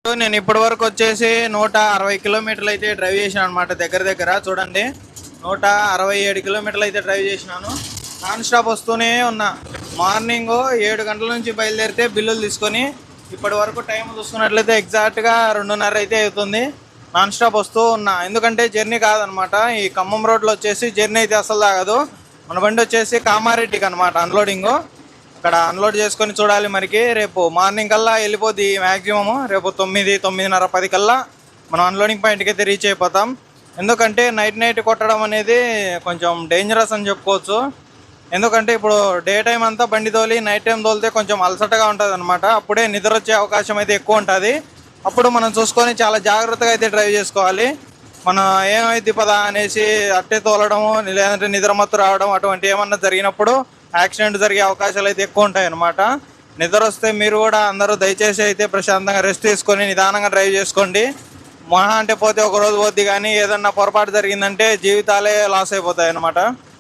నేను ఇప్పటి వరకు వచ్చేసి 160 కిలోమీటర్లు అయితే డ్రైవ్ చేశాను అనమాట. దగ్గర చూడండి 167 కిలోమీటర్లు అయితే డ్రైవ్ చేసినాను. నాన్ స్టాప్ వస్తూనే ఉన్నా. మార్నింగ్ 7 గంటల నుంచి బయలుదేరితే బిల్లులు తీసుకొని ఇప్పటి వరకు టైం చూసుకున్నట్లయితే ఎగ్జాక్ట్గా 2:30 అయితే అవుతుంది. నాన్ స్టాప్ వస్తూ ఉన్నా. ఎందుకంటే జర్నీ కాదనమాట. ఈ ఖమ్మం రోడ్లో వచ్చేసి జర్నీ అయితే అసలు తాగదు. మన బండి వచ్చేసి కామారెడ్డికి అనమాట అన్లోడింగ్. అక్కడ అన్లోడ్ చేసుకొని చూడాలి. మరికి రేపు మార్నింగ్ కల్లా వెళ్ళిపోద్ది మ్యాక్సిమము. రేపు 9, 9:30, 10 కల్లా మనం అన్లోడింగ్ పాయింట్కి అయితే రీచ్ అయిపోతాం. ఎందుకంటే నైట్ కొట్టడం అనేది కొంచెం డేంజరస్ అని చెప్పుకోవచ్చు. ఎందుకంటే ఇప్పుడు డే టైం అంతా బండి తోలి నైట్ టైం తోలితే కొంచెం అలసటగా ఉంటుంది అనమాట. అప్పుడే నిద్ర వచ్చే అవకాశం అయితే ఎక్కువ ఉంటుంది. అప్పుడు మనం చూసుకొని చాలా జాగ్రత్తగా అయితే డ్రైవ్ చేసుకోవాలి. మనం ఏమైంది పదా అనేసి అట్టే తోలడము లేదంటే నిద్రమత్తు రావడం అటువంటి ఏమన్నా జరిగినప్పుడు యాక్సిడెంట్ జరిగే అవకాశాలు అయితే ఎక్కువ ఉంటాయి అన్నమాట. నిద్ర వస్తే మీరు కూడా అందరూ దయచేసి అయితే ప్రశాంతంగా రెస్ట్ తీసుకొని నిదానంగా డ్రైవ్ చేసుకోండి. మహా అంటే పోతే ఒక రోజు పోద్ది, కానీ ఏదన్నా పొరపాటు జరిగిందంటే జీవితాలే లాస్ అయిపోతాయి అన్నమాట.